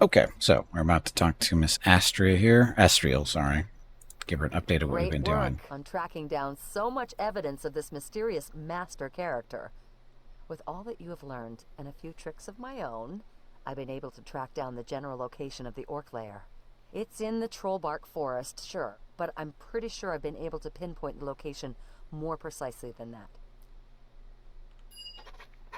Okay, so we're about to talk to Miss Astria here. Astrael, sorry. Give her an update of what we've Great been doing. work on tracking down so much evidence of this mysterious master character. With all that you have learned and a few tricks of my own, I've been able to track down the general location of the Orc lair. It's in the Trollbark forest, sure, but I'm pretty sure I've been able to pinpoint the location more precisely than that.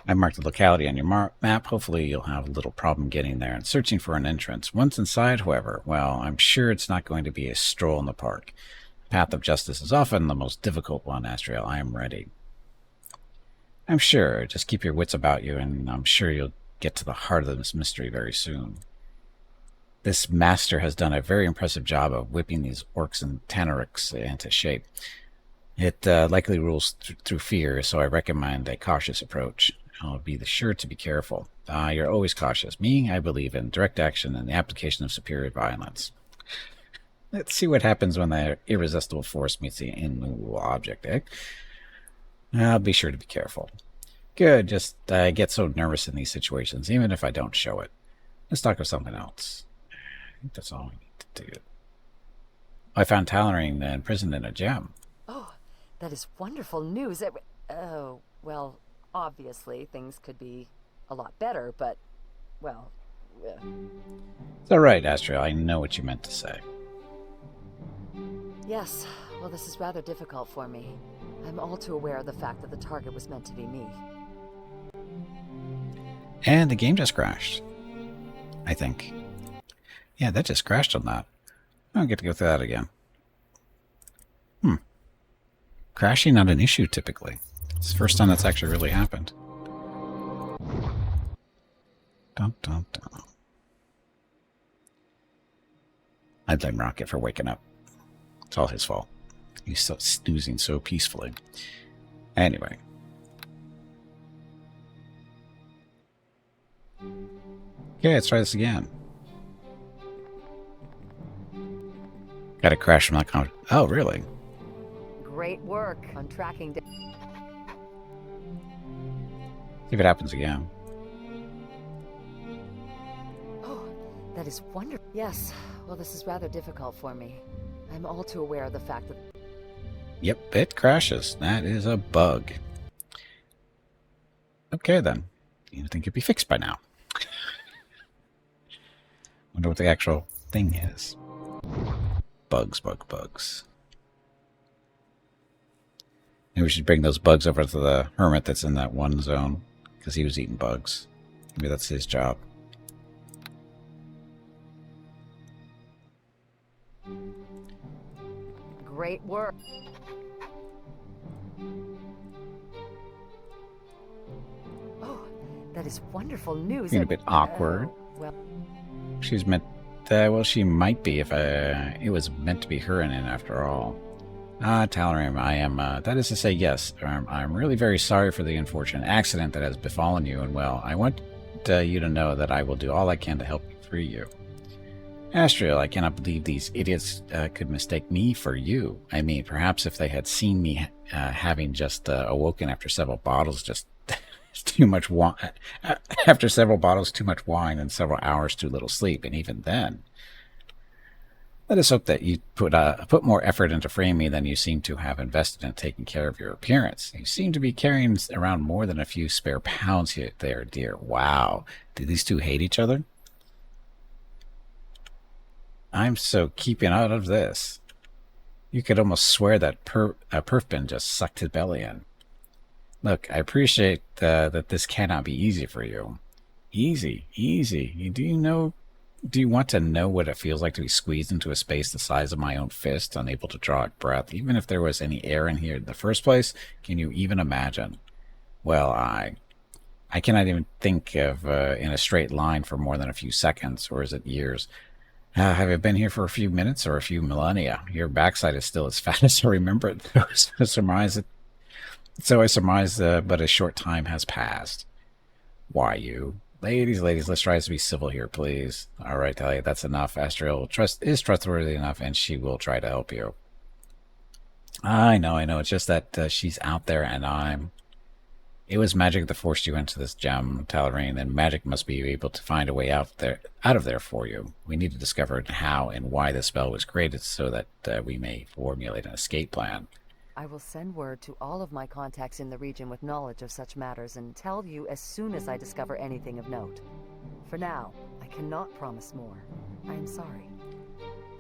I marked the locality on your map. Hopefully you'll have a little problem getting there and searching for an entrance. Once inside, however, well, I'm sure it's not going to be a stroll in the park. The path of justice is often the most difficult one, Astrael. I am ready. I'm sure. Just keep your wits about you, and I'm sure you'll get to the heart of this mystery very soon. This master has done a very impressive job of whipping these orcs and tanarics into shape. It likely rules through fear, so I recommend a cautious approach. I'll be sure to be careful. You're always cautious. Me, I believe in direct action and the application of superior violence. Let's see what happens when the irresistible force meets the immovable object, eh? I'll be sure to be careful. Good, just I get so nervous in these situations, even if I don't show it. Let's talk of something else. I think that's all we need to do. I found Talarenne imprisoned in a gem. Oh, that is wonderful news. Oh, well, obviously things could be a lot better, but, well... It's all right, Astrael. I know what you meant to say. Yes, well, this is rather difficult for me. I'm all too aware of the fact that the target was meant to be me. And the game just crashed. I think. Yeah, that just crashed on that. I don't get to go through that again. Crashing not an issue, typically. It's the first time that's actually really happened. Dun, dun, dun. I blame Rocket for waking up. It's all his fault. He's so snoozing so peacefully. Anyway. Okay, let's try this again. Got a crash from that comment. Oh, really? Great work on tracking down... See if it happens again. Oh, that is wonderful. Yes, well, this is rather difficult for me. I'm all too aware of the fact that... Yep, it crashes. That is a bug. Okay, then. You'd think it'd be fixed by now. Wonder what the actual thing is. Bugs. Maybe we should bring those bugs over to the hermit that's in that one zone, because he was eating bugs. Maybe that's his job. Great work. Oh, that is wonderful news. Being a bit awkward. Well, She's meant... well, she might be if it was meant to be her in it after all. Talarenne, I am... that is to say, yes. I'm really very sorry for the unfortunate accident that has befallen you, and well, I want you to know that I will do all I can to help free you. Astrael, I cannot believe these idiots could mistake me for you. I mean, perhaps if they had seen me having just awoken after several bottles, just too much wine, after several bottles, too much wine, and several hours too little sleep, and even then. Let us hope that you put more effort into framing me than you seem to have invested in taking care of your appearance. You seem to be carrying around more than a few spare pounds here, there, dear. Wow. Do these two hate each other? I'm so keeping out of this. You could almost swear that Perfpin just sucked his belly in. Look, I appreciate that this cannot be easy for you. Easy. Do you want to know what it feels like to be squeezed into a space the size of my own fist, unable to draw a breath, even if there was any air in here in the first place? Can you even imagine? Well, I cannot even think of in a straight line for more than a few seconds, or is it years? Have I been here for a few minutes or a few millennia? Your backside is still as fat as I remember it. So I surmise, but a short time has passed. Why, you? Ladies, let's try to be civil here, please. All right, Talia, that's enough. Astrael is trustworthy enough, and she will try to help you. I know. It's just that she's out there, and I'm... It was magic that forced you into this gem, Talerane, and magic must be able to find a way out of there for you. We need to discover how and why the spell was created so that we may formulate an escape plan. I will send word to all of my contacts in the region with knowledge of such matters and tell you as soon as I discover anything of note. For now, I cannot promise more. I am sorry.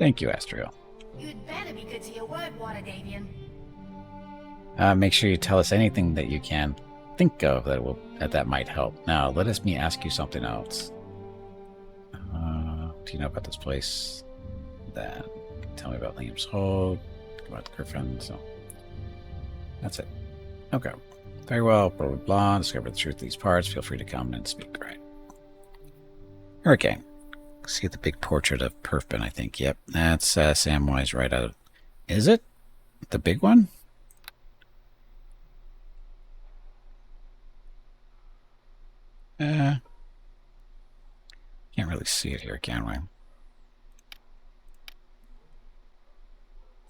Thank you, Astrael. You'd better be good to your word, Waterdhavian. Make sure you tell us anything that you can think of that might help. Now, let me ask you something else. Do you know about this place? Then tell me about Liam's Hold, about the Griffin, so that's it. Okay. Very well, blah, blah, blah. Discover the truth of these parts. Feel free to come and speak, right? Hurricane. See the big portrait of Perfin, I think. Yep, that's Samwise right out of... Is it? The big one? Can't really see it here, can we?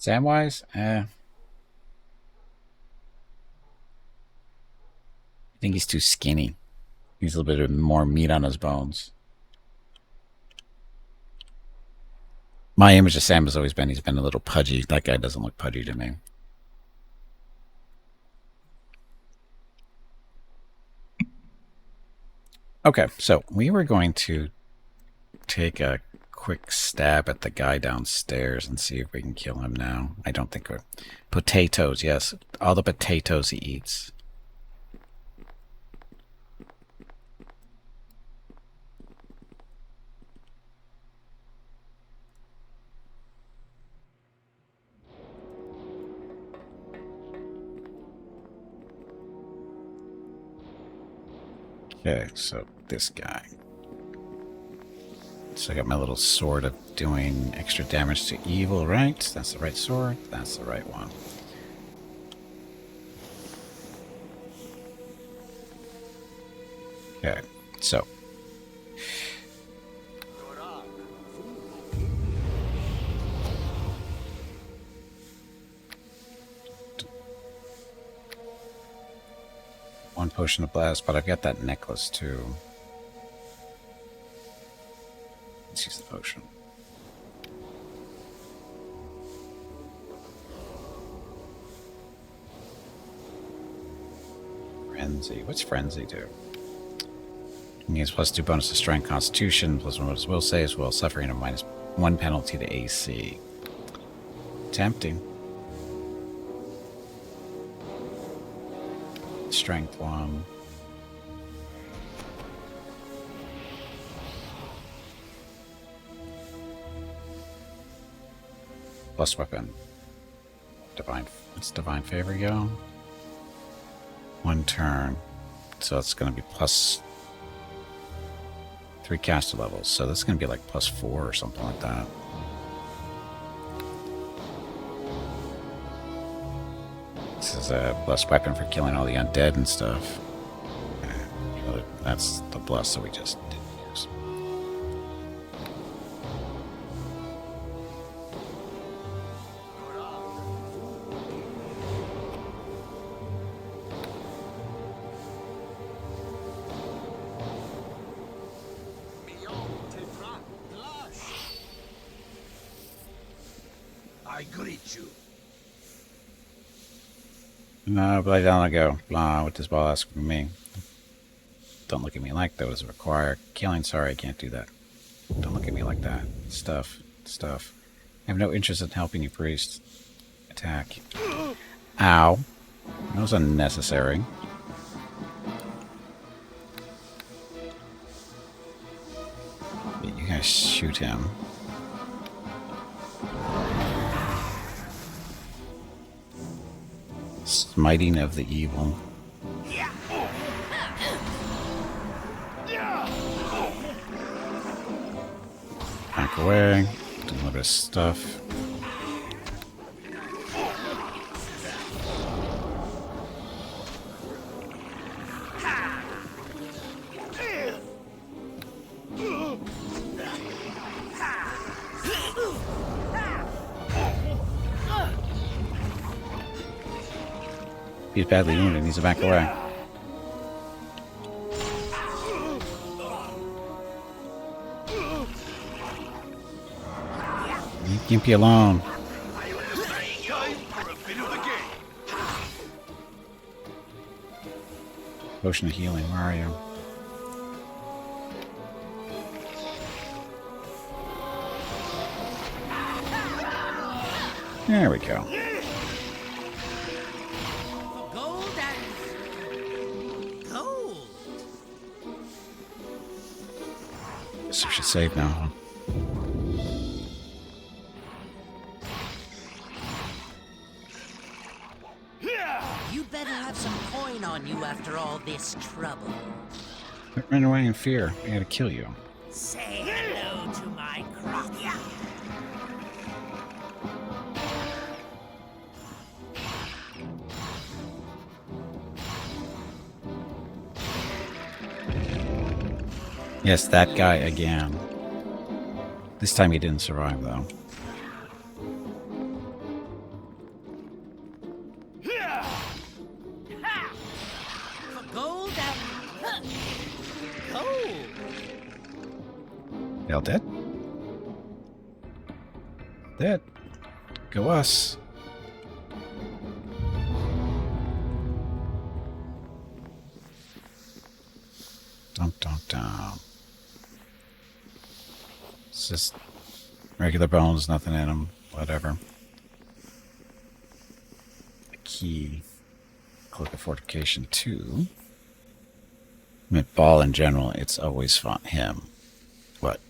Samwise? I think he's too skinny. He's a little bit more meat on his bones. My image of Sam has always been he's been a little pudgy. That guy doesn't look pudgy to me. Okay, so we were going to take a quick stab at the guy downstairs and see if we can kill him now. I don't think we're... Potatoes, yes. All the potatoes he eats. Okay, so this guy. So I got my little sword of doing extra damage to evil, right? That's the right sword. That's the right one. Okay, so. One potion of blast, but I've got that necklace too. Let's use the potion. Frenzy. What's Frenzy do? It gives +2 bonus to strength, constitution, +1 bonus will saves, while suffering a -1 penalty to AC. Tempting. Strength 1. Plus weapon. It's divine favor, yo. 1 turn. So it's going to be +3 caster levels. So this is going to be like +4 or something like that. This is a blessed weapon for killing all the undead and stuff. That's the bless that we just didn't use. I greet you. No, but I don't go. Blah, what does Bhaal ask from me? Don't look at me like that was required. Killing, sorry, I can't do that. Don't look at me like that. Stuff. I have no interest in helping you, priest. Attack. Ow. That was unnecessary. You guys shoot him. Smiting of the evil. Back away. Do a little bit of stuff. He's badly wounded. He needs to back away. Leave Gimpy alone. Potion of healing, where are you? There we go. Gold and gold. Guess we should save now, huh? You'd better have some coin on you after all this trouble. Don't run away in fear. I gotta kill you. Say hello to my croc. Yeah. Yes, that guy again. This time he didn't survive, though. For gold and gold. They all dead? Dead. Go us. Dum dum dum. It's just regular bones, nothing in them. Whatever. A key. Cloak of Fortification 2. I mean, Bhaal in general, it's always fun. Him. What?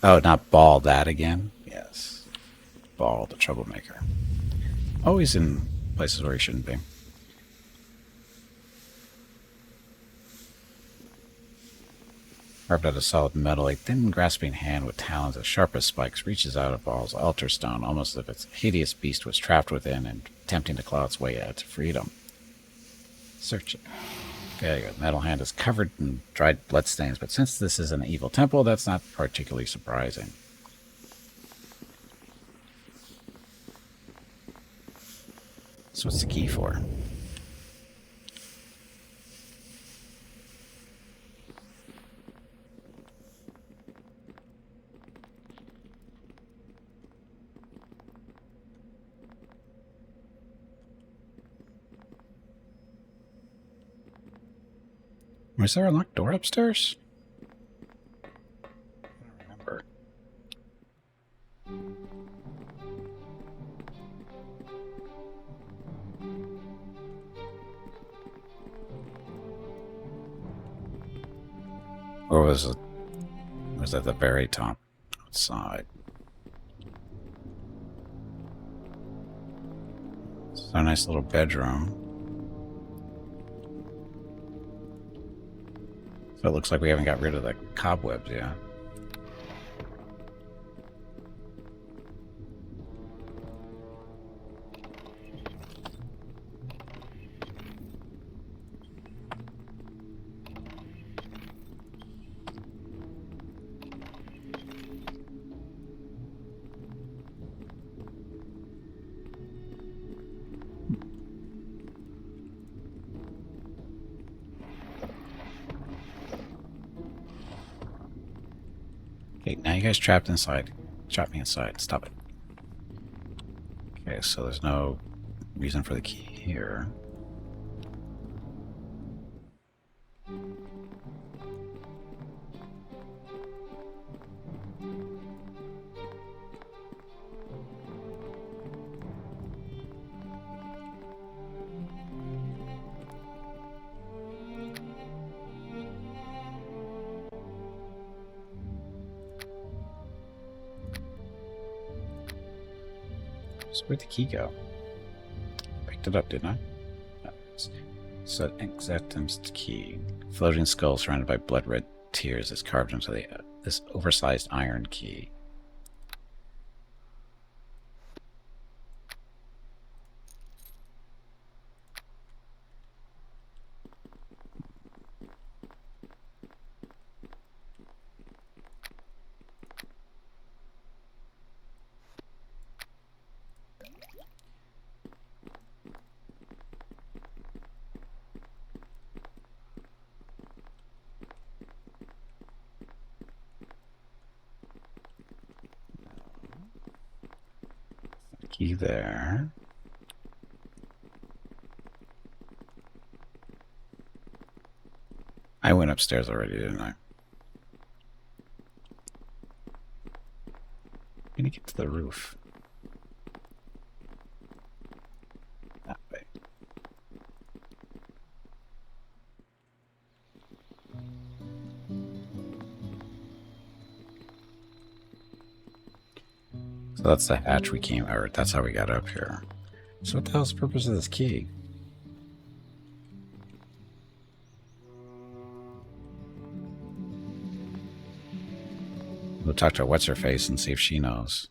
Oh, not Bhaal, that again? Yes. Bhaal, the troublemaker. Always in places where he shouldn't be. Carved out of solid metal, a thin, grasping hand with talons as sharp as spikes reaches out of Bhaal's altar stone, almost as if its hideous beast was trapped within and attempting to claw its way out to freedom. Search it. Okay, the metal hand is covered in dried bloodstains, but since this is an evil temple, that's not particularly surprising. So what's the key for? Was there a locked door upstairs? I don't remember. Or was it at the very top outside? It's a nice little bedroom. So it looks like we haven't got rid of the cobwebs yet. Okay, now you guys trapped inside. Trap me inside. Stop it. Okay, so there's no reason for the key here. So where'd the key go? Picked it up, didn't I? So Exatum's key. Floating skull surrounded by blood-red tears is carved into this oversized iron key. Key there. I went upstairs already, didn't I? I'm gonna get to the roof. That way. So that's the hatch we came, or that's how we got up here. So what the hell's the purpose of this key? We'll talk to What's-Her-Face and see if she knows.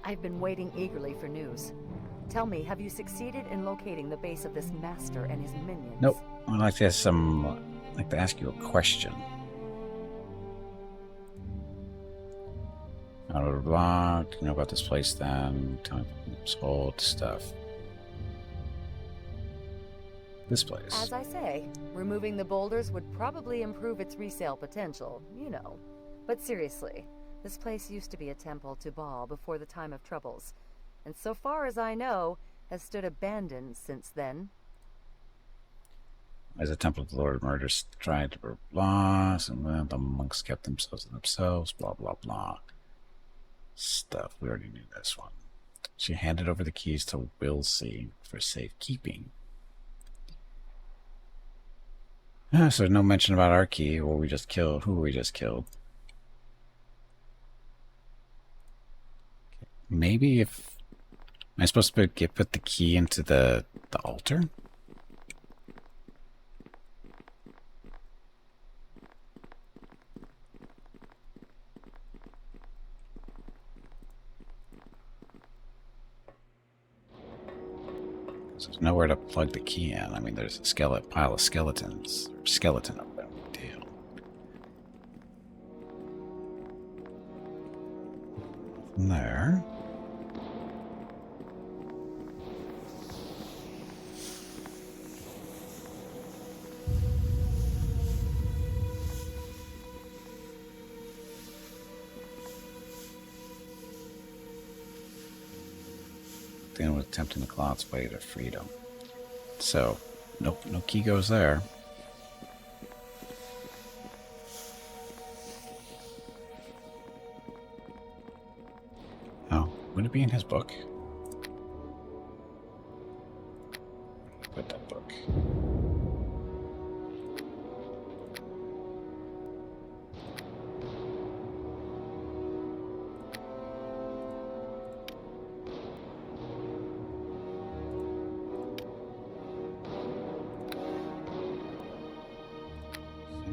I've been waiting eagerly for news. Tell me, have you succeeded in locating the base of this master and his minions? Nope. I'd like to ask you a question. Blah, blah, blah. Do you know about this place then? Tell me this whole stuff. This place. As I say, removing the boulders would probably improve its resale potential, you know. But seriously, this place used to be a temple to Bhaal before the time of troubles, and so far as I know, has stood abandoned since then. As a temple of the Lord of Murders tried to blah, blah, and then the monks kept themselves to themselves, blah, blah, blah. Stuff. We already knew this one. She handed over the keys to Wilsey for safekeeping. So no mention about our key, or we just killed. Who we just killed? Maybe if... Am I supposed to put the key into the altar? There's nowhere to plug the key in. I mean, there's a pile of skeletons. Skeleton up there. Deal. From there. Then was attempting to claw its way to freedom. So, nope, no key goes there. Oh, would it be in his book? Put that book.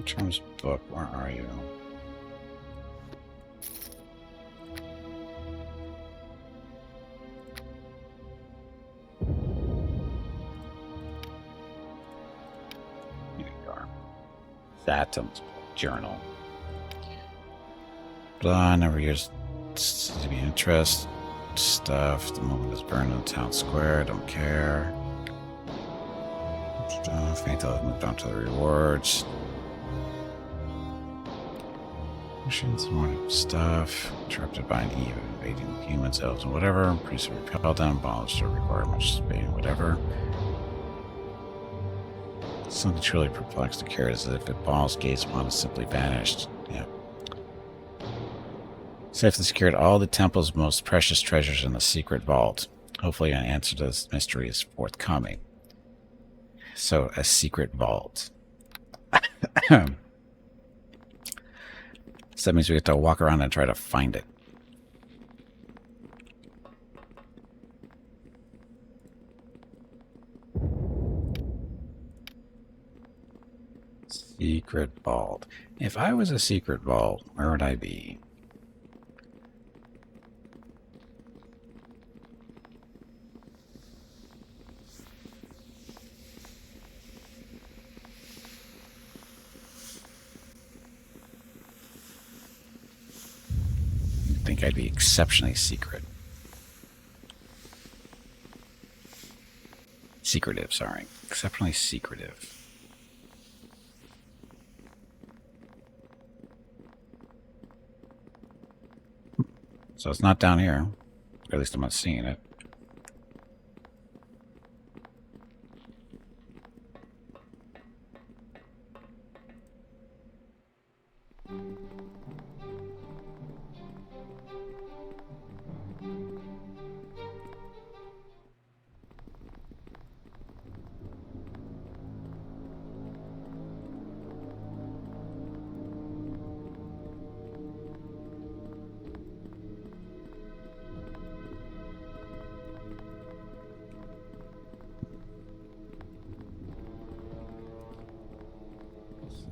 Terms book, where are you? Here you are. Thatum's journal. Blah, never used to be interest. Stuff. The moment is burned in the town square. Don't care. Stuff. Until moved on to the rewards. Some more stuff. Interrupted by an eve invading humans, elves, and whatever. Priests repel them. Bhaalists require much space, whatever. Something truly perplexed the carrots as if it Bhaal's gaze upon it simply vanished. Yeah. Safely secured all the temple's most precious treasures in the secret vault. Hopefully an answer to this mystery is forthcoming. So, a secret vault. So that means we have to walk around and try to find it. Secret vault. If I was a secret vault, where would I be? I think I'd be exceptionally secretive, sorry. Exceptionally secretive. So it's not down here. Or at least I'm not seeing it.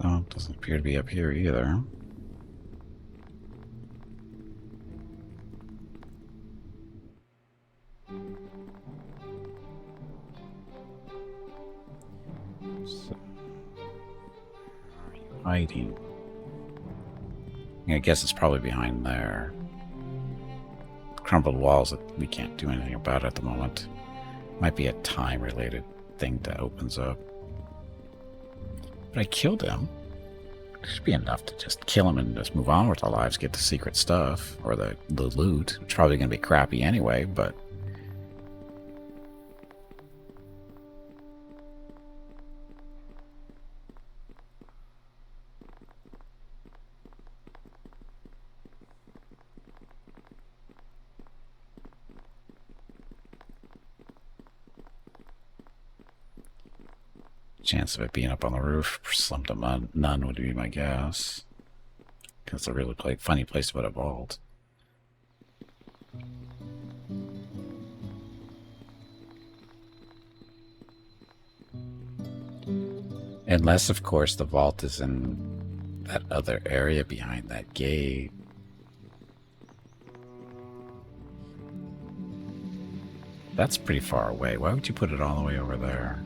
Oh, it doesn't appear to be up here either. So, where are you hiding? I guess it's probably behind there. Crumbled walls that we can't do anything about at the moment. Might be a time-related thing that opens up. But I killed him. It should be enough to just kill him and just move on with our lives, get the secret stuff, or the loot. It's probably going to be crappy anyway, but... chance of it being up on the roof, slim to none would be my guess. Because it's a really funny place to put a vault. Unless, of course, the vault is in that other area behind that gate. That's pretty far away. Why would you put it all the way over there?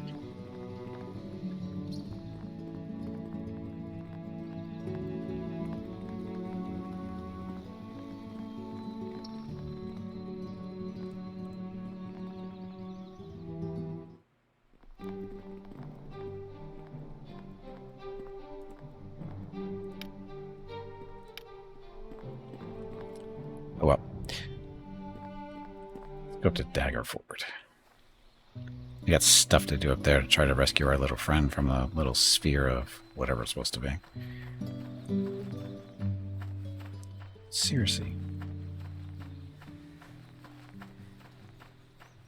Oh well. Go up to Daggerford. We got stuff to do up there to try to rescue our little friend from the little sphere of whatever it's supposed to be. Seriously.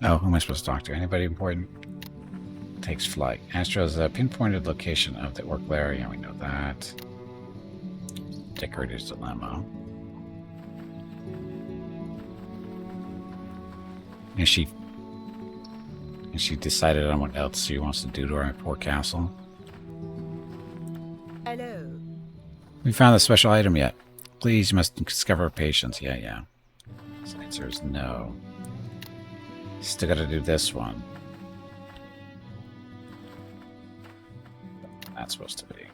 Oh, who am I supposed to talk to? Anybody important? Takes flight. Astrael's a pinpointed location of the Orc lair. Yeah, we know that. Decorator's Dilemma. And she decided on what else she wants to do to our poor castle. Hello. We found the special item yet. Please, you must discover patience. Yeah. So the answer is no. Still gotta do this one. That's supposed to be.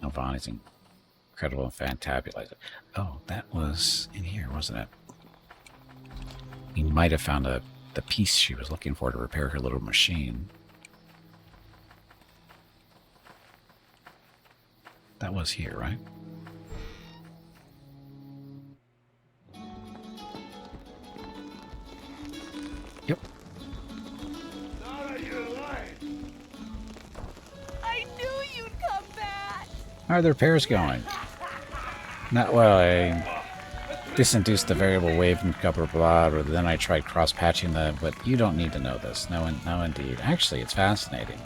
Novan's incredible and fantabulous. Oh, that was in here, wasn't it? We might have found the piece she was looking for to repair her little machine. That was here, right? Yep. I knew you'd come back. How are the repairs going? Not well. I disinduced the variable wave from Temple of Bhaal, or then I tried cross-patching but you don't need to know this. No, indeed. Actually, it's fascinating.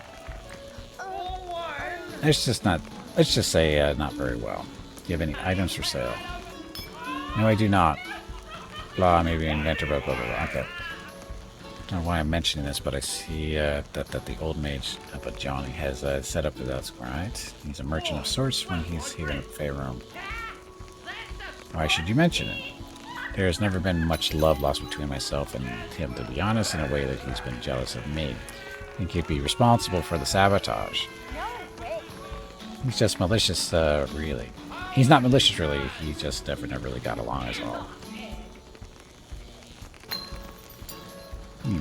Let's just say not very well. Do you have any items for sale? No, I do not. Blah, maybe inventor, blah, blah, blah. Okay. I don't know why I'm mentioning this, but I see that the old mage up at Johnny has set up his outside, right? He's a merchant of sorts when he's here in the Fey room. Why should you mention it? There has never been much love lost between myself and him, to be honest, in a way that he's been jealous of me. I think he'd be responsible for the sabotage. No way. He's just malicious, really. He's not malicious, really. He just never really got along as all.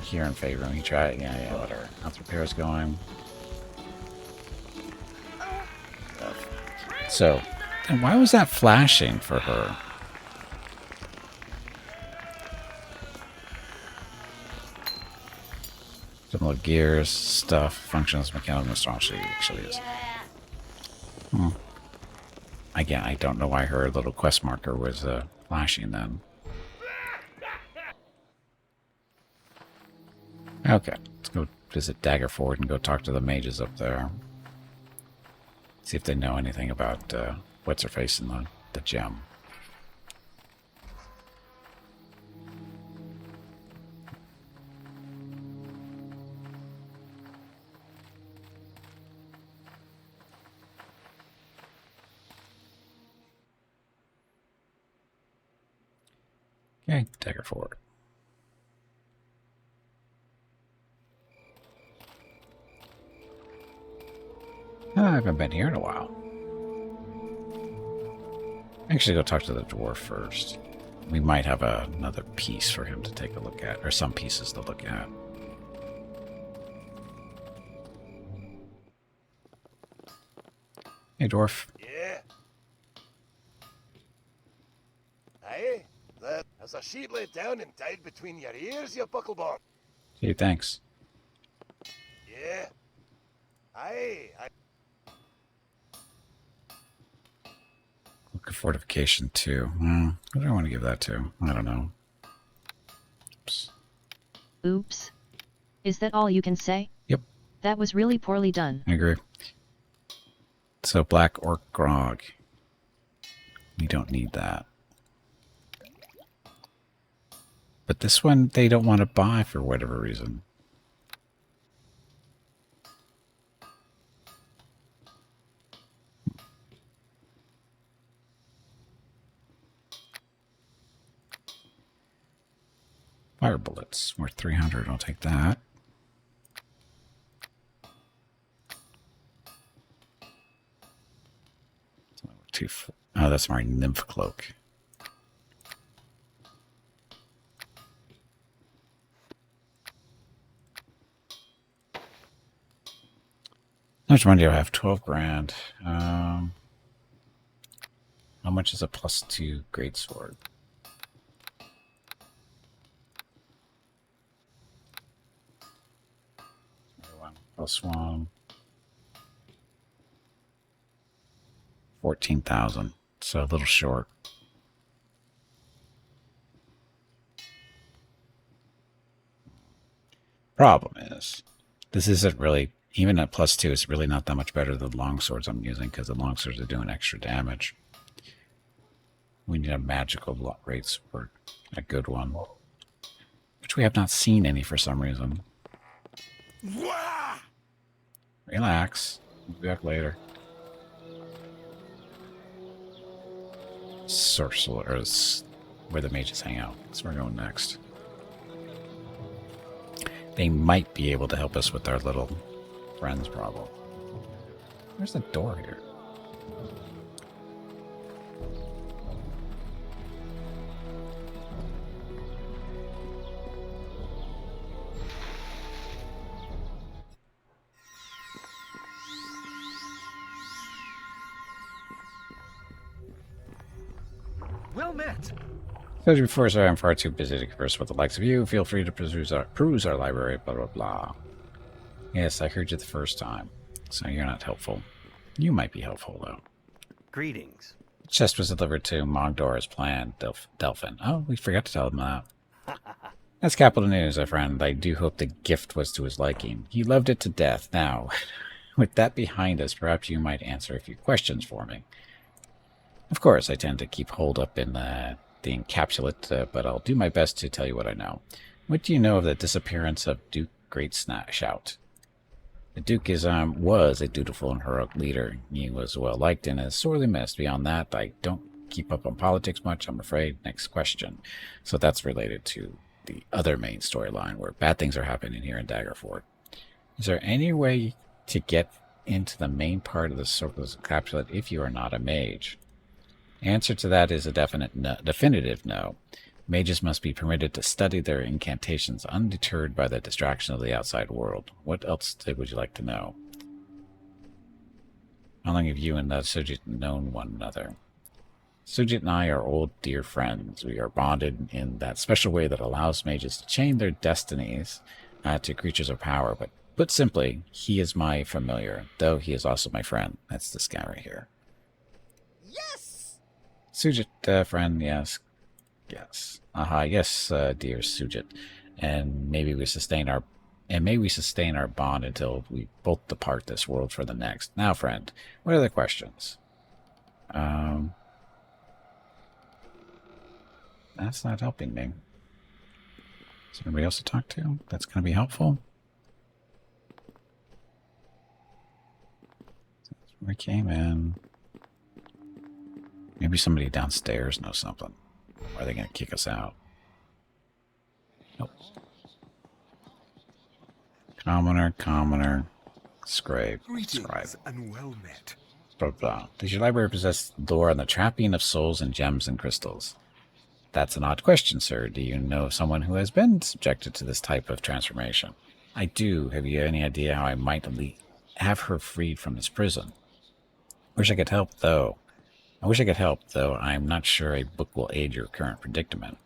Here in Fey room, he tried, yeah, whatever. How's the repairs going? So, and why was that flashing for her? Similar gears, stuff, functions, mechanical, strong she actually is. Again, I don't know why her little quest marker was flashing then. Okay, let's go visit Daggerford and go talk to the mages up there. See if they know anything about what's her face in the gem. Okay, Daggerford. I haven't been here in a while. Actually, go talk to the dwarf first. We might have another piece for him to take a look at, or some pieces to look at. Hey, dwarf. Yeah. Aye, that as a sheep laid down and died between your ears, you bucklebone. Gee, thanks. Yeah. Aye, Look at fortification too. Who do I want to give that to? I don't know. Oops. Oops. Is that all you can say? Yep. That was really poorly done. I agree. So black orc grog. We don't need that. But this one they don't want to buy for whatever reason. Fire bullets worth 300. I'll take that. Oh, that's my nymph cloak. How much money do I have? 12 grand. How much is a +2 greatsword? +1. 14,000. So a little short. Problem is, this isn't really, even at +2, it's really not that much better than the longswords I'm using because the longswords are doing extra damage. We need a magical greatsword, a good one, which we have not seen any for some reason. Relax. We'll be back later. Sorcerers, where the mages hang out. That's where we're going next. They might be able to help us with our little friends problem. Where's the door here? Well met. As before, sir, I'm far too busy to converse with the likes of you. Feel free to peruse our library, blah, blah, blah. Yes, I heard you the first time, so you're not helpful. You might be helpful, though. Greetings. The chest was delivered to Mogdor as planned, Delphin. Oh, we forgot to tell him that. That's capital news, my friend. I do hope the gift was to his liking. He loved it to death. Now, with that behind us, perhaps you might answer a few questions for me. Of course, I tend to keep holed up in the encapsulate, but I'll do my best to tell you what I know. What do you know of the disappearance of Duke Greatshout? The Duke was a dutiful and heroic leader. He was well liked and is sorely missed. Beyond that, I don't keep up on politics much, I'm afraid. Next question. So that's related to the other main storyline where bad things are happening here in Daggerford. Is there any way to get into the main part of the Circle's encapsulate if you are not a mage? Answer to that is a definitive no. Mages must be permitted to study their incantations undeterred by the distraction of the outside world. What else would you like to know? How long have you and Sujit known one another? Sujit and I are old dear friends. We are bonded in that special way that allows mages to change their destinies to creatures of power, but put simply, he is my familiar, though he is also my friend. That's this guy right here. Yes! Sujit, friend, yes. Yes. Yes, dear Sujit. And maybe we sustain our bond until we both depart this world for the next. Now, friend, what are the questions? That's not helping me. Is there anybody else to talk to? That's going to be helpful. We came in. Maybe somebody downstairs knows something. Or are they going to kick us out? Nope. Commoner, scribe. Greetings and well met. Blah, blah. Does your library possess lore on the trapping of souls and gems and crystals? That's an odd question, sir. Do you know someone who has been subjected to this type of transformation? I do. Have you any idea how I might have her freed from this prison? I wish I could help, though. I'm not sure a book will aid your current predicament.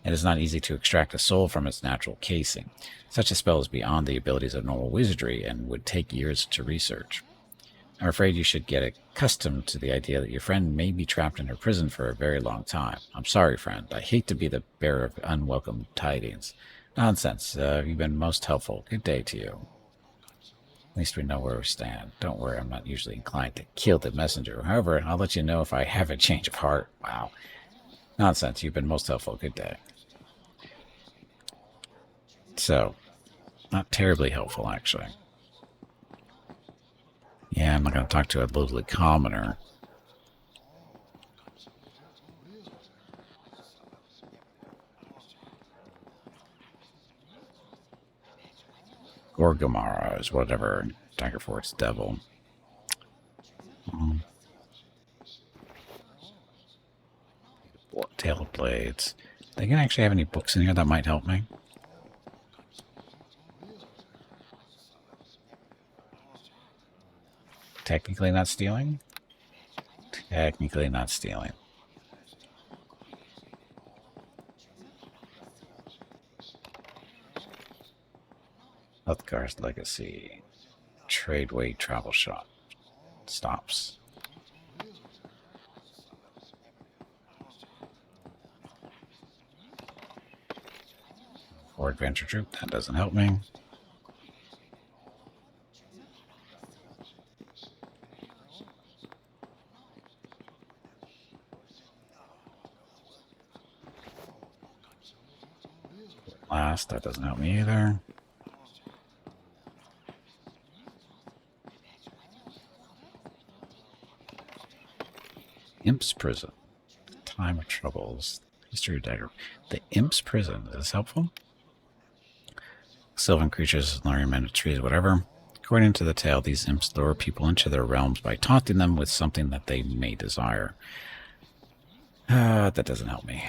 It is not easy to extract a soul from its natural casing. Such a spell is beyond the abilities of normal wizardry and would take years to research. I'm afraid you should get accustomed to the idea that your friend may be trapped in her prison for a very long time. I'm sorry, friend. I hate to be the bearer of unwelcome tidings. Nonsense. You've been most helpful. Good day to you. At least we know where we stand. Don't worry, I'm not usually inclined to kill the messenger. However, I'll let you know if I have a change of heart. Wow. Nonsense. You've been most helpful. Good day. So, not terribly helpful, actually. Yeah, I'm not going to talk to a lowly commoner. Gorgamorz, whatever. Daggerford's devil. Tail blades. They can actually have any books in here that might help me. Technically not stealing? Technically not stealing. Uthgar's Legacy. Tradeway travel shop. Stops. Or adventure troop. That doesn't help me. Last, that doesn't help me either. Imp's Prison. Time of Troubles. History of Dagger. The Imp's Prison. Is this helpful? Sylvan creatures, luring men to trees, whatever. According to the tale, these imps lure people into their realms by taunting them with something that they may desire. That doesn't help me.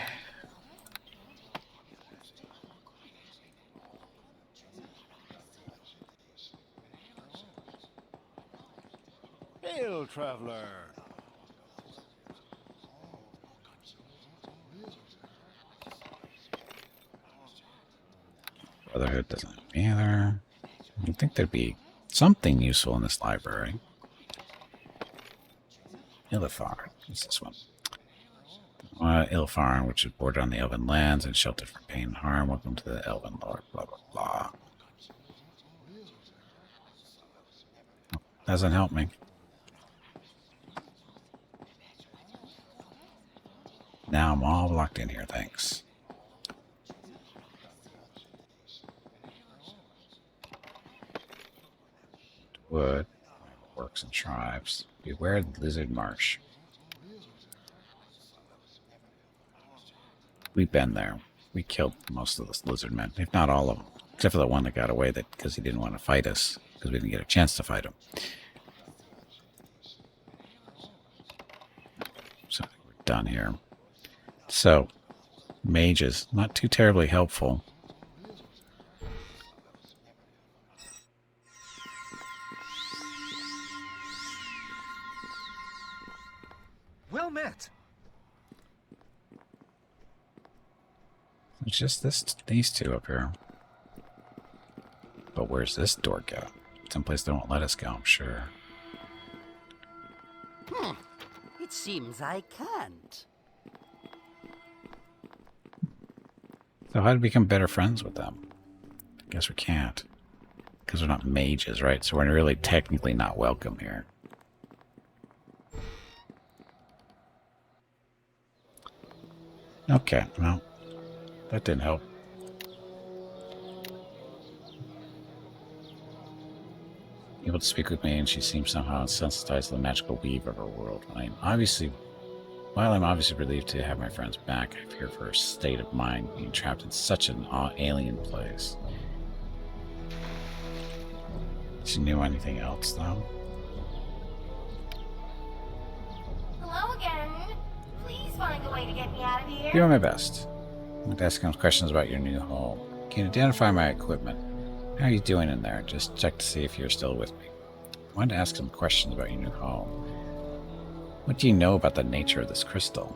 Hail, traveler. Brotherhood doesn't help me either. You'd think there'd be something useful in this library. Illithar. What's this one? Illithar, which is bordered on the elven lands and sheltered from pain and harm. Welcome to the elven lord. Blah, blah, blah. Doesn't help me. Now I'm all locked in here, thanks. Wood, Orcs and tribes. Beware the lizard marsh. We've been there. We killed most of the lizard men, if not all of them, except for the one that got away because he didn't want to fight us, because we didn't get a chance to fight him. So I think we're done here. So, mages, not too terribly helpful. Well met. It's just these two up here. But where's this door go? Someplace they won't let us go, I'm sure. It seems I can't. So how to become better friends with them? I guess we can't. Because we're not mages, right? So we're really technically not welcome here. Okay, well, that didn't help. Able to speak with me, and she seems somehow sensitized to the magical weave of her world. While I'm obviously relieved to have my friends back, I fear for her state of mind being trapped in such an alien place. She knew anything else, though? Hello again. Please find a way to get me out of here. Doing my best. I'm going to ask some questions about your new home. Can you identify my equipment? How are you doing in there? Just check to see if you're still with me. I wanted to ask some questions about your new home. What do you know about the nature of this crystal?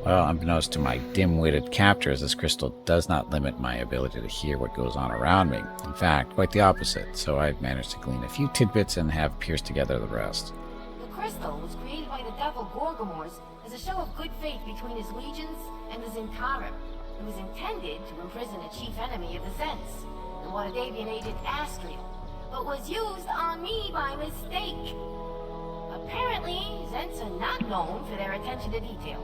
Well, unbeknownst to my dim-witted captors, this crystal does not limit my ability to hear what goes on around me. In fact, quite the opposite, so I've managed to glean a few tidbits and have pieced together the rest. The crystal was created by the devil Gorgamorz as a show of good faith between his legions and the Zentarim. It was intended to imprison a chief enemy of the Zents, the Waterdhavian agent Astrael, but was used on me by mistake. Apparently, Zents are not known for their attention to detail.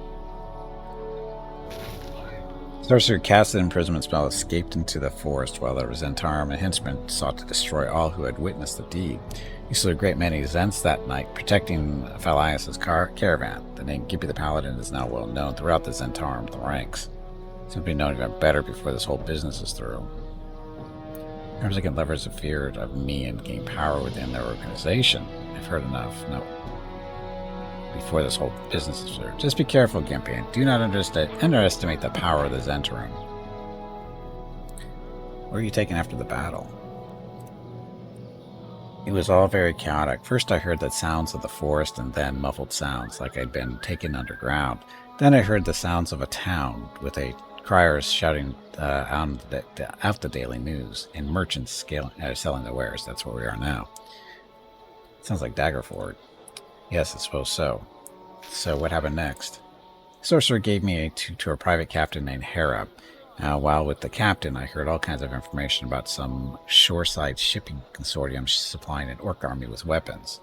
Sorcerer cast an imprisonment spell, escaped into the forest while the Zentarim and henchmen sought to destroy all who had witnessed the deed. He slew a great many Zents that night, protecting Phalias's caravan. The name Gippy the Paladin is now well known throughout the Zentarim ranks. Simply known even better before this whole business is through. Perhaps I can leverage the fear of me and gain power within their organization. I've heard enough. No. Before this whole business is through. Just be careful, Gimpy, and do not underestimate the power of the Zentarim. Where are you taking after the battle? It was all very chaotic. First I heard the sounds of the forest and then muffled sounds like I'd been taken underground. Then I heard the sounds of a town with a criers shouting out the daily news and merchants selling their wares. That's where we are now. Sounds like Daggerford. Yes, I suppose so. So what happened next? Sorcerer gave me to a private captain named Hera. While with the captain, I heard all kinds of information about some shoreside shipping consortium supplying an orc army with weapons.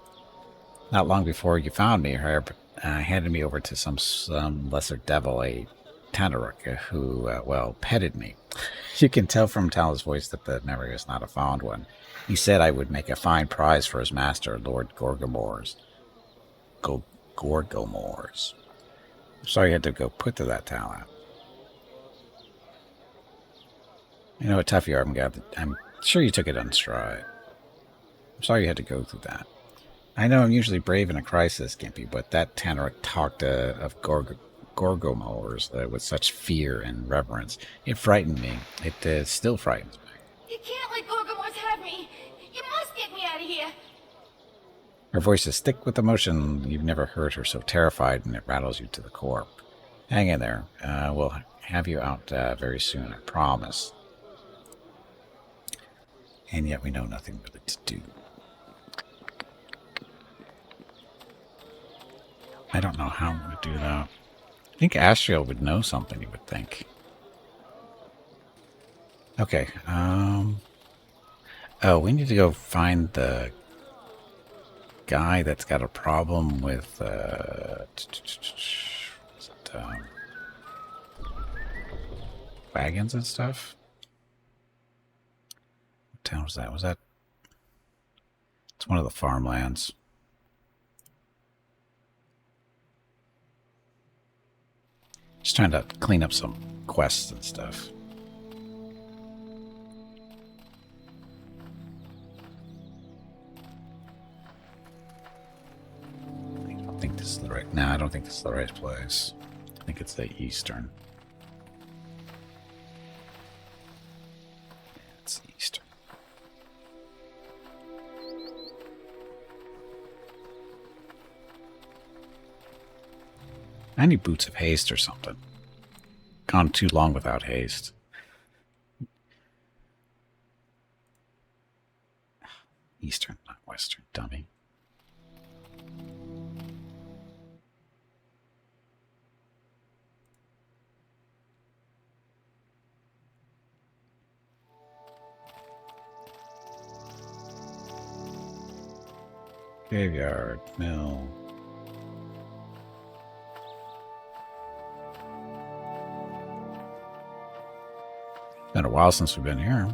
Not long before you found me, Hera handed me over to some lesser devil, a Talarenne, who, petted me. You can tell from Tal's voice that the memory is not a fond one. He said I would make a fine prize for his master, Lord Gorgamorz. Gorgamorz. I'm sorry you had to go put to that talent. You know what tough you are, I'm sure you took it on stride. I'm sorry you had to go through that. I know I'm usually brave in a crisis, Gimpy, but that Talarenne talked of Gorgamorz with such fear and reverence. It frightened me. It still frightens me. You can't let Gorgamorz have me. You must get me out of here. Her voice is thick with emotion. You've never heard her so terrified, and it rattles you to the core. Hang in there. We'll have you out very soon, I promise. And yet we know nothing really to do. I don't know how I'm going to do that. I think Astrael would know something, you would think. Okay. Oh, we need to go find the guy that's got a problem with, wagons and stuff. What town was that? Was that? It's one of the farmlands. Just trying to clean up some quests and stuff. I don't think this is the right... No, I don't think this is the right place. I think it's the eastern. Yeah, it's the eastern. I need boots of haste or something. Gone too long without haste. Eastern, not Western, dummy. Graveyard, mill. Been a while since we've been here.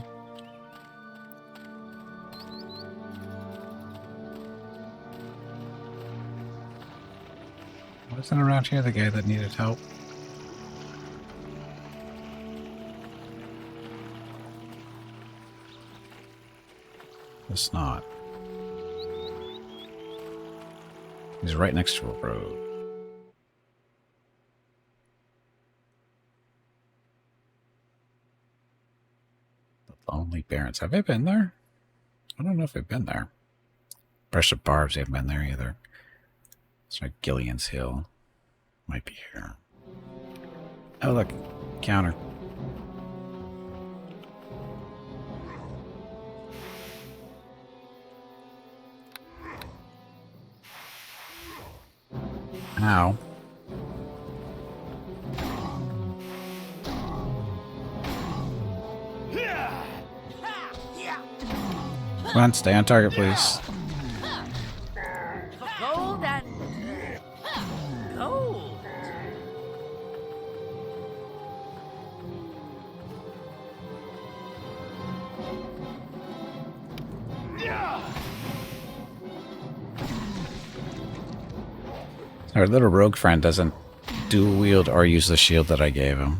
Wasn't around here the guy that needed help? It's not. He's right next to a road. The Lonely Barrens. Have I been there? I don't know if I've been there. Brush of Barbs, I haven't been there either. It's like Gillian's Hill. Might be here. Oh, look. Counter. Ow. Come on, stay on target, please. Gold and gold. Our little rogue friend doesn't dual wield or use the shield that I gave him.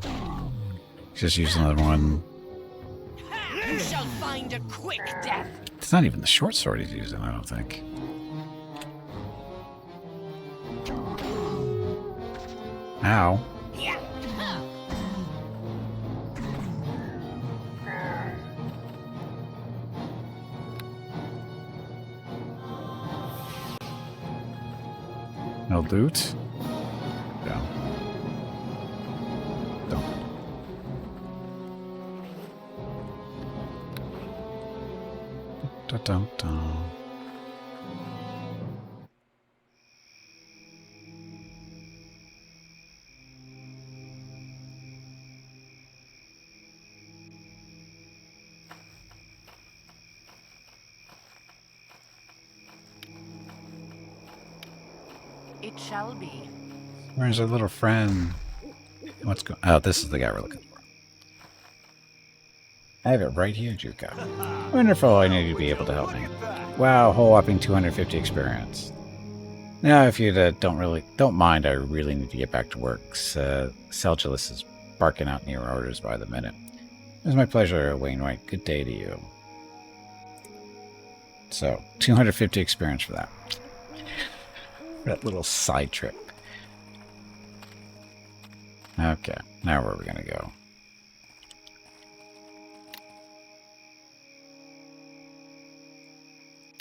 He's just using the one. You shall find a quick death. It's not even the short sword he's using, I don't think. Ow. No loot? No. Don't. Da-dum-dum. It shall be. Where's our little friend? What's going? Oh, this is the guy we're looking for. I have it right here, Juka. Wonderful, I knew you'd be able to help me. Wow, whole whopping 250 experience. Now, if you don't mind, I really need to get back to work. Celgilus is barking out new orders by the minute. It was my pleasure, Wainwright. Good day to you. So, 250 experience for that. That little side trip. Okay, now where are we going to go?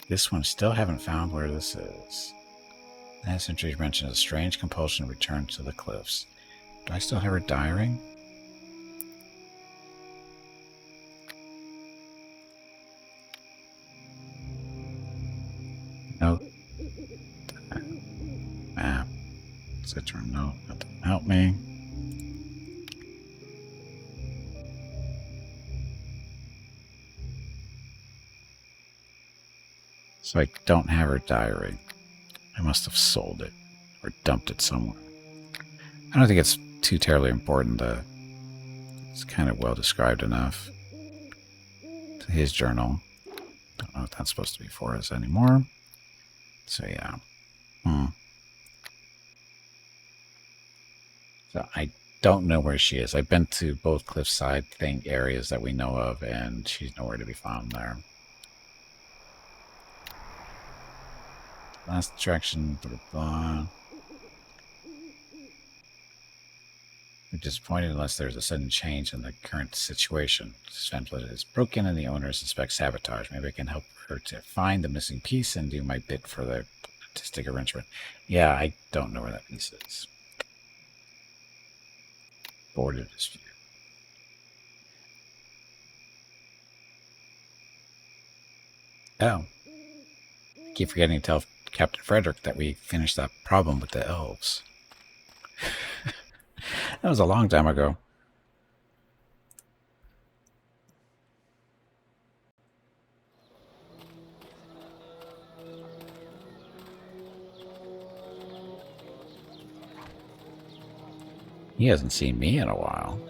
This one still haven't found where this is. Last entry mentioned a strange compulsion to return to the cliffs. Do I still have her diary? No. Map. Citron note. That doesn't help me. So I don't have her diary. I must have sold it or dumped it somewhere. I don't think it's too terribly important. It's kind of well described enough. To his journal. Don't know what that's supposed to be for us anymore. So yeah. So I don't know where she is. I've been to both cliffside areas that we know of, and she's nowhere to be found there. Last attraction, blah, blah. I'm disappointed unless there's a sudden change in the current situation. This pamphlet is broken and the owner suspects sabotage. Maybe I can help her to find the missing piece and do my bit for the artistic arrangement. Yeah, I don't know where that piece is. Border dispute. Oh. keep forgetting to tell Captain Frederick that we finished that problem with the elves. That was a long time ago. He hasn't seen me in a while.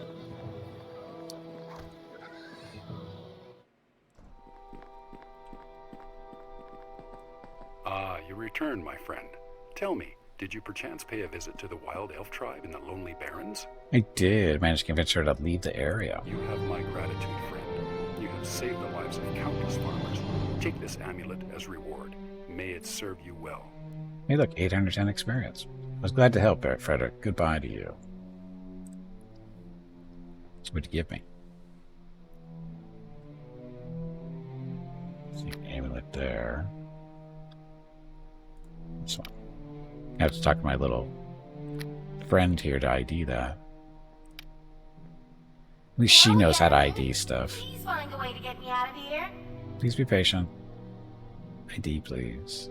Ah, you returned, my friend. Tell me, did you perchance pay a visit to the wild elf tribe in the Lonely Barrens? I did manage to convince her to leave the area. You have my gratitude, friend. You have saved the lives of countless farmers. Take this amulet as reward. May it serve you well. Hey, look, 810 experience. I was glad to help, Frederick. Goodbye to you. So what'd you give me? See, amulet there. This one. I have to talk to my little friend here to ID that. At least she knows how to ID stuff. Please find a way to get me out of here. Please be patient. ID, please.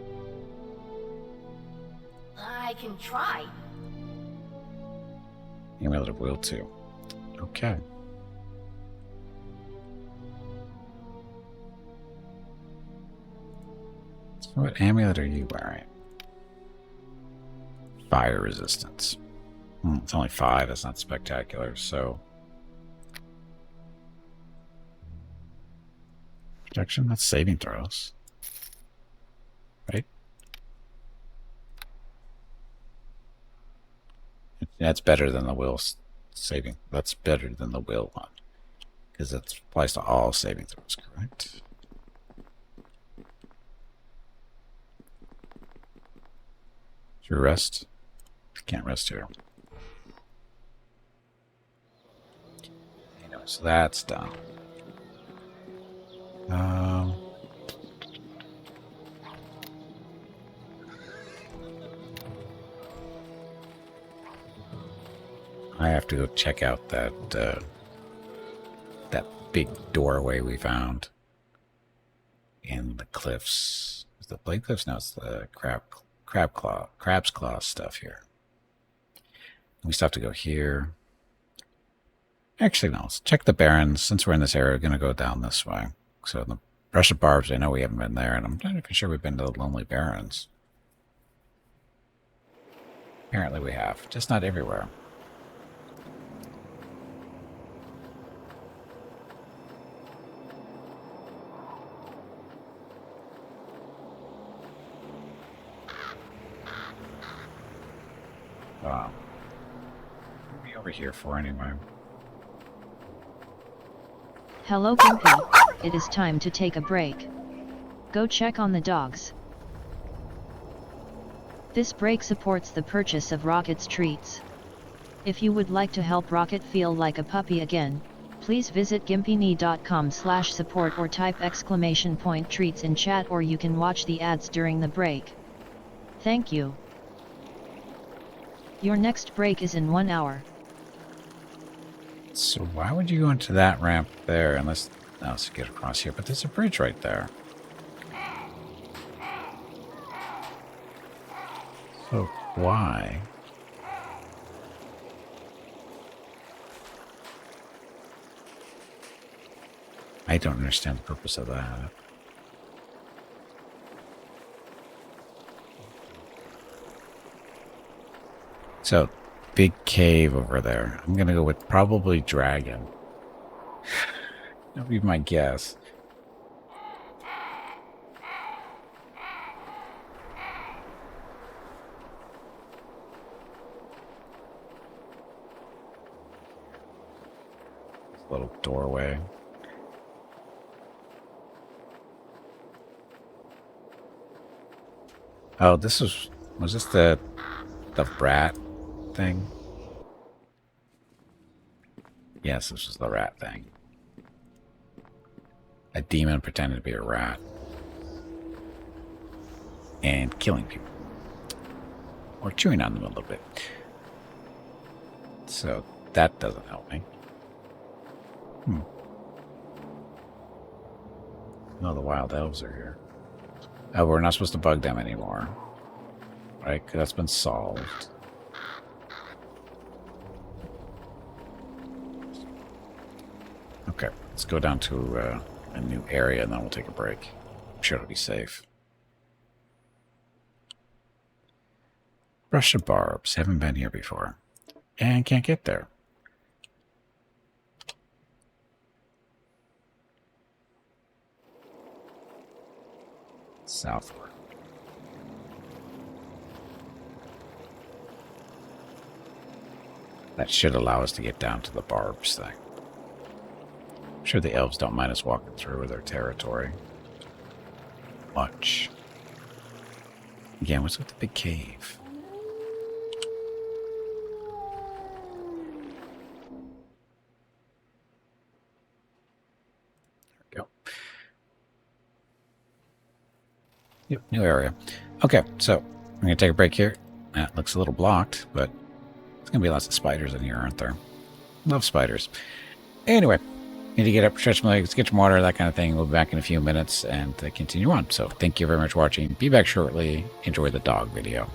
I can try. Amulet of Will too. Okay. So what amulet are you wearing? Fire resistance. It's only 5, that's not spectacular, so... Protection, that's saving throws. Right? That's better than the will saving. That's better than the will one. Because it applies to all saving throws, correct? Should we rest? Can't rest here. Anyway, so that's done. I have to go check out that that big doorway we found in the cliffs. Is the Blade Cliffs? No, it's the Crab's Claw stuff here. We still have to go here. Actually, no. Let's check the Barrens. Since we're in this area, we're going to go down this way. So the Brush of Barbs, I know we haven't been there, and I'm not even sure we've been to the Lonely Barrens. Apparently we have. Just not everywhere. Wow. What are we over here for anyway? Hello Gimpy, it is time to take a break. Go check on the dogs. This break supports the purchase of Rocket's treats. If you would like to help Rocket feel like a puppy again, please visit gimpyknee.com/support or type !treats in chat, or you can watch the ads during the break. Thank you. Your next break is in 1 hour. So why would you go into that ramp there unless... No, let's get across here, but there's a bridge right there. So why? I don't understand the purpose of that. So, big cave over there. I'm gonna go with probably dragon. That would be my guess. Little doorway. Oh, this was this the rat thing? Yes, this was the rat thing. A demon pretending to be a rat. And killing people. Or chewing on them a little bit. So, that doesn't help me. No, the wild elves are here. Oh, we're not supposed to bug them anymore. Right? 'Cause that's been solved. Okay, let's go down to a new area and then we'll take a break. I'm sure it'll be safe. Brush of Barbs. Haven't been here before. And can't get there. Southward. That should allow us to get down to the Barbs thing. I'm sure the elves don't mind us walking through their territory. Much. Again, what's with the big cave? There we go. Yep, new area. Okay, so I'm going to take a break here. That looks a little blocked, but there's going to be lots of spiders in here, aren't there? Love spiders. Anyway, need to get up, stretch my legs, get some water, that kind of thing. We'll be back in a few minutes and continue on. So thank you very much for watching. Be back shortly. Enjoy the dog video.